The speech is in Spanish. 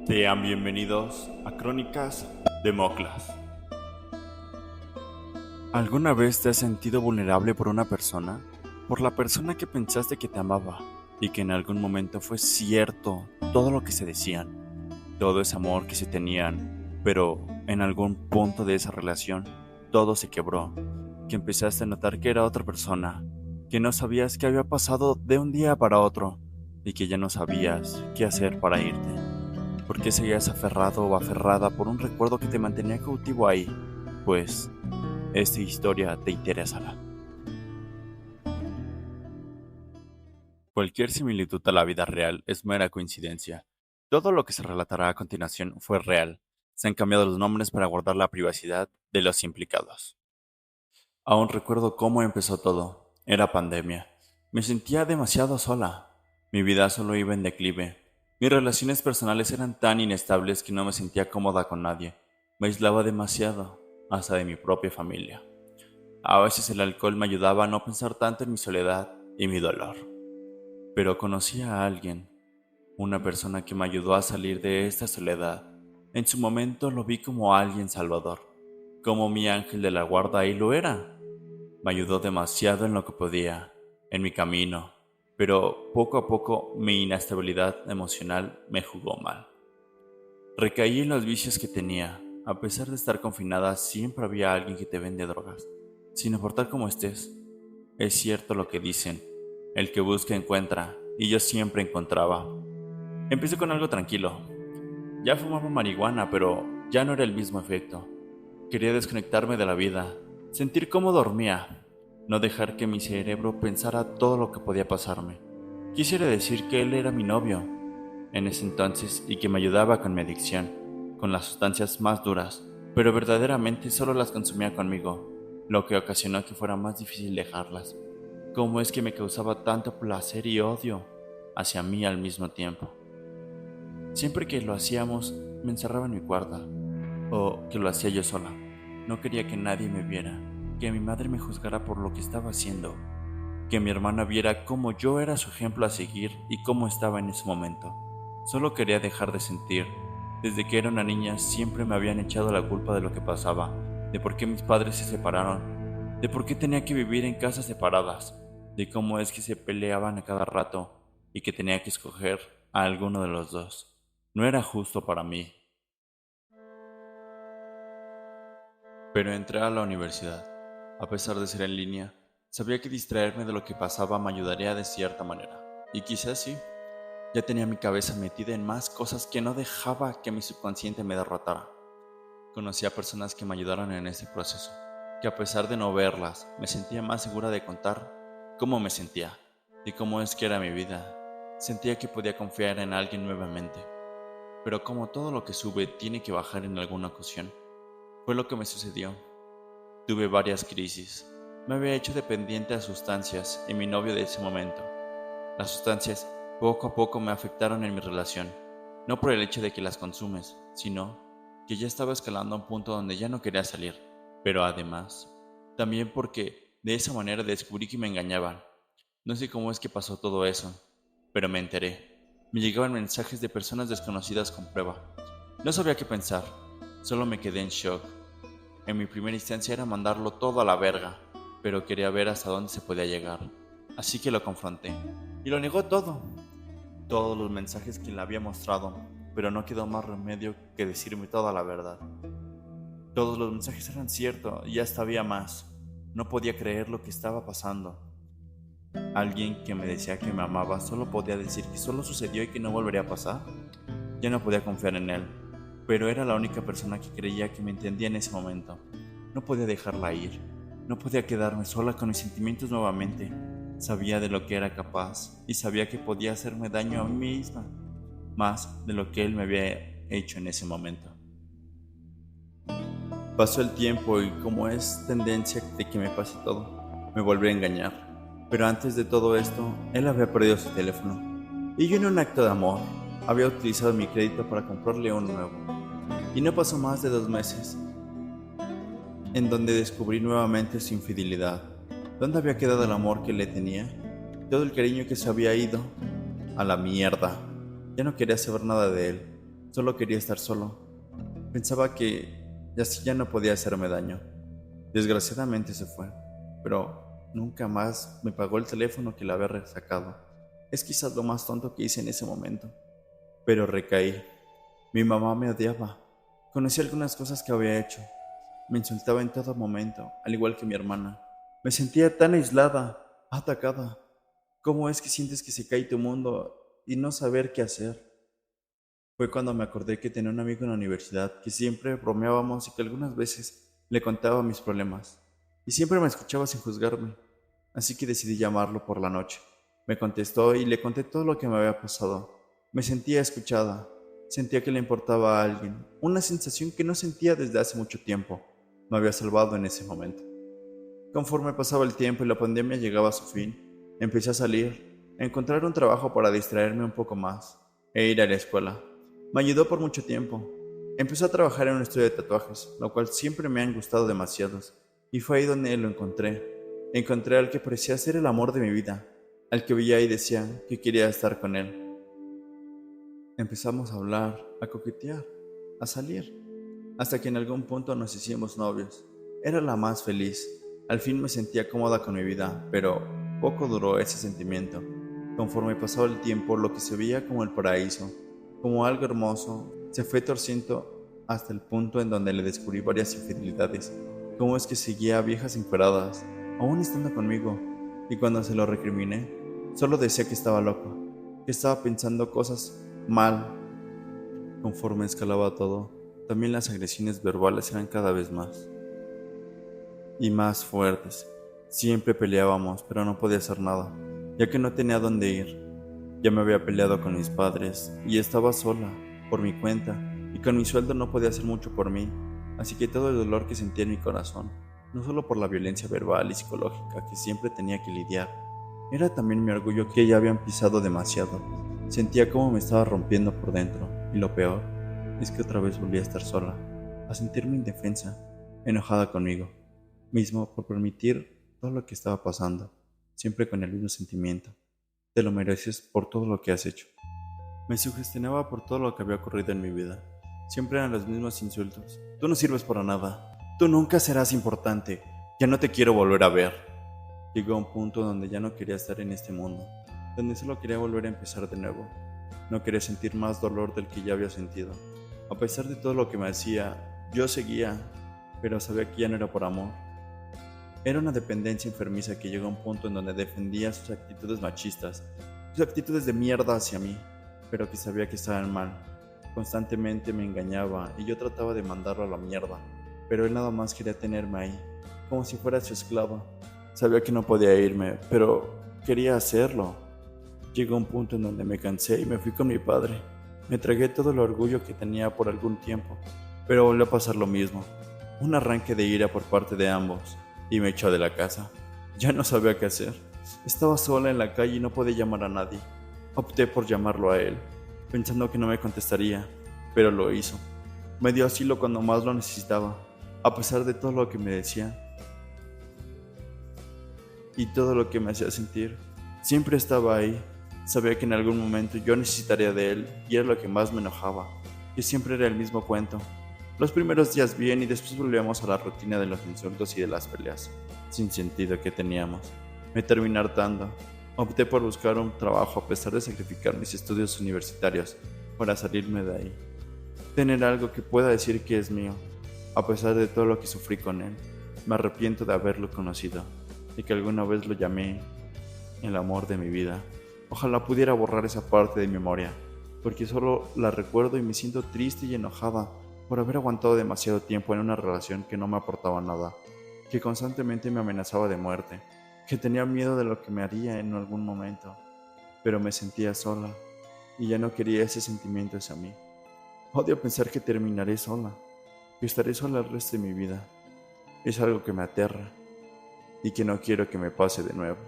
Sean bienvenidos a Crónicas de Moclas. ¿Alguna vez te has sentido vulnerable por una persona? Por la persona que pensaste que te amaba y que en algún momento fue cierto todo lo que se decían, todo ese amor que se tenían, pero en algún punto de esa relación todo se quebró, que empezaste a notar que era otra persona, que no sabías qué había pasado de un día para otro y que ya no sabías qué hacer para irte? ¿Por qué seguías aferrado o aferrada por un recuerdo que te mantenía cautivo ahí? Pues esta historia te interesará. Cualquier similitud a la vida real es mera coincidencia. Todo lo que se relatará a continuación fue real. Se han cambiado los nombres para guardar la privacidad de los implicados. Aún recuerdo cómo empezó todo. Era pandemia. Me sentía demasiado sola. Mi vida solo iba en declive. Mis relaciones personales eran tan inestables que no me sentía cómoda con nadie. Me aislaba demasiado, hasta de mi propia familia. A veces el alcohol me ayudaba a no pensar tanto en mi soledad y mi dolor. Pero conocí a alguien, una persona que me ayudó a salir de esta soledad. En su momento lo vi como alguien salvador, como mi ángel de la guarda, y lo era. Me ayudó demasiado en lo que podía, en mi camino, pero poco a poco mi inestabilidad emocional me jugó mal. Recaí en los vicios que tenía. A pesar de estar confinada, siempre había alguien que te vende drogas. Sin importar cómo estés, es cierto lo que dicen, el que busca encuentra, y yo siempre encontraba. Empecé con algo tranquilo. Ya fumaba marihuana, pero ya no era el mismo efecto. Quería desconectarme de la vida, sentir cómo dormía, no dejar que mi cerebro pensara todo lo que podía pasarme. Quisiera decir que él era mi novio en ese entonces y que me ayudaba con mi adicción, con las sustancias más duras, pero verdaderamente solo las consumía conmigo, lo que ocasionó que fuera más difícil dejarlas. ¿Cómo es que me causaba tanto placer y odio hacia mí al mismo tiempo? Siempre que lo hacíamos, me encerraba en mi cuarto, o que lo hacía yo sola. No quería que nadie me viera, que mi madre me juzgara por lo que estaba haciendo, que mi hermana viera cómo yo era su ejemplo a seguir y cómo estaba en ese momento. Solo quería dejar de sentir. Desde que era una niña siempre me habían echado la culpa de lo que pasaba, de por qué mis padres se separaron, de por qué tenía que vivir en casas separadas, de cómo es que se peleaban a cada rato y que tenía que escoger a alguno de los dos. No era justo para mí. Pero entré a la universidad. A pesar de ser en línea, sabía que distraerme de lo que pasaba me ayudaría de cierta manera. Y quizás sí, ya tenía mi cabeza metida en más cosas que no dejaba que mi subconsciente me derrotara. Conocí a personas que me ayudaron en este proceso, que a pesar de no verlas, me sentía más segura de contar cómo me sentía y cómo es que era mi vida. Sentía que podía confiar en alguien nuevamente. Pero como todo lo que sube tiene que bajar en alguna ocasión, fue lo que me sucedió. Tuve varias crisis. Me había hecho dependiente a sustancias y mi novio de ese momento. Las sustancias poco a poco me afectaron en mi relación, no por el hecho de que las consumes, sino que ya estaba escalando a un punto donde ya no quería salir, pero además, también porque de esa manera descubrí que me engañaban. No sé cómo es que pasó todo eso, pero me enteré. Me llegaban mensajes de personas desconocidas con prueba. No sabía qué pensar, solo me quedé en shock. En mi primera instancia era mandarlo todo a la verga, pero quería ver hasta dónde se podía llegar. Así que lo confronté. Y lo negó todo. Todos los mensajes que le había mostrado, pero no quedó más remedio que decirme toda la verdad. Todos los mensajes eran ciertos y hasta había más. No podía creer lo que estaba pasando. Alguien que me decía que me amaba solo podía decir que solo sucedió y que no volvería a pasar. Ya no podía confiar en él, pero era la única persona que creía que me entendía en ese momento. No podía dejarla ir, no podía quedarme sola con mis sentimientos nuevamente. Sabía de lo que era capaz y sabía que podía hacerme daño a mí misma, más de lo que él me había hecho en ese momento. Pasó el tiempo y como es tendencia de que me pase todo, me volví a engañar. Pero antes de todo esto, él había perdido su teléfono y yo en un acto de amor había utilizado mi crédito para comprarle uno nuevo. Y no pasó más de 2 meses en donde descubrí nuevamente su infidelidad. ¿Dónde había quedado el amor que le tenía? Todo el cariño que se había ido a la mierda. Ya no quería saber nada de él. Solo quería estar solo. Pensaba que así ya no podía hacerme daño. Desgraciadamente se fue, pero nunca más me pagó el teléfono que le había resacado. Es quizás lo más tonto que hice en ese momento, pero recaí. Mi mamá me odiaba. Conocí algunas cosas que había hecho. Me insultaba en todo momento, al igual que mi hermana. Me sentía tan aislada, atacada. ¿Cómo es que sientes que se cae tu mundo y no saber qué hacer? Fue cuando me acordé que tenía un amigo en la universidad que siempre bromeábamos y que algunas veces le contaba mis problemas. Y siempre me escuchaba sin juzgarme. Así que decidí llamarlo por la noche. Me contestó y le conté todo lo que me había pasado. Me sentía escuchada. Sentía que le importaba a alguien. Una sensación que no sentía desde hace mucho tiempo. Me había salvado en ese momento. Conforme pasaba el tiempo y la pandemia llegaba a su fin, empecé a salir, a encontrar un trabajo para distraerme un poco más e ir a la escuela. Me ayudó por mucho tiempo. Empecé a trabajar en un estudio de tatuajes, lo cual siempre me han gustado demasiados, y fue ahí donde lo encontré. Encontré al que parecía ser el amor de mi vida, al que veía y decía que quería estar con él. Empezamos a hablar, a coquetear, a salir, hasta que en algún punto nos hicimos novios. Era la más feliz. Al fin me sentía cómoda con mi vida, pero poco duró ese sentimiento. Conforme pasaba el tiempo, lo que se veía como el paraíso, como algo hermoso, se fue torciendo hasta el punto en donde le descubrí varias infidelidades. Cómo es que seguía a viejas encueradas, aún estando conmigo, y cuando se lo recriminé, solo decía que estaba loco, que estaba pensando cosas mal. Conforme escalaba todo, también las agresiones verbales eran cada vez más y más fuertes. Siempre peleábamos, pero no podía hacer nada, ya que no tenía dónde ir. Ya me había peleado con mis padres y estaba sola, por mi cuenta, y con mi sueldo no podía hacer mucho por mí, así que todo el dolor que sentía en mi corazón, no solo por la violencia verbal y psicológica que siempre tenía que lidiar, era también mi orgullo que ya habían pisado demasiado. Sentía como me estaba rompiendo por dentro, y lo peor es que otra vez volví a estar sola, a sentirme indefensa, enojada conmigo mismo por permitir todo lo que estaba pasando, siempre con el mismo sentimiento. Te lo mereces por todo lo que has hecho. Me sugestionaba por todo lo que había ocurrido en mi vida. Siempre eran los mismos insultos. Tú no sirves para nada. Tú nunca serás importante. Ya no te quiero volver a ver. Llegó a un punto donde ya no quería estar en este mundo, donde solo quería volver a empezar de nuevo. No quería sentir más dolor del que ya había sentido. A pesar de todo lo que me hacía, yo seguía, pero sabía que ya no era por amor. Era una dependencia enfermiza que llegó a un punto en donde defendía sus actitudes machistas, sus actitudes de mierda hacia mí, pero que sabía que estaban mal. Constantemente me engañaba y yo trataba de mandarlo a la mierda, pero él nada más quería tenerme ahí, como si fuera su esclava. Sabía que no podía irme, pero quería hacerlo. Llegó un punto en donde me cansé y me fui con mi padre. Me tragué todo el orgullo que tenía por algún tiempo, pero volvió a pasar lo mismo. Un arranque de ira por parte de ambos, y me echó de la casa. Ya no sabía qué hacer. Estaba sola en la calle y no podía llamar a nadie. Opté por llamarlo a él, pensando que no me contestaría, pero lo hizo. Me dio asilo cuando más lo necesitaba, a pesar de todo lo que me decía y todo lo que me hacía sentir. Siempre estaba ahí. Sabía que en algún momento yo necesitaría de él y era lo que más me enojaba, que siempre era el mismo cuento. Los primeros días bien y después volvíamos a la rutina de los insultos y de las peleas, sin sentido que teníamos. Me terminé hartando. Opté por buscar un trabajo a pesar de sacrificar mis estudios universitarios para salirme de ahí. Tener algo que pueda decir que es mío, a pesar de todo lo que sufrí con él. Me arrepiento de haberlo conocido y que alguna vez lo llamé el amor de mi vida. Ojalá pudiera borrar esa parte de mi memoria, porque solo la recuerdo y me siento triste y enojada por haber aguantado demasiado tiempo en una relación que no me aportaba nada, que constantemente me amenazaba de muerte, que tenía miedo de lo que me haría en algún momento, pero me sentía sola y ya no quería ese sentimiento hacia mí. Odio pensar que terminaré sola, que estaré sola el resto de mi vida. Es algo que me aterra y que no quiero que me pase de nuevo.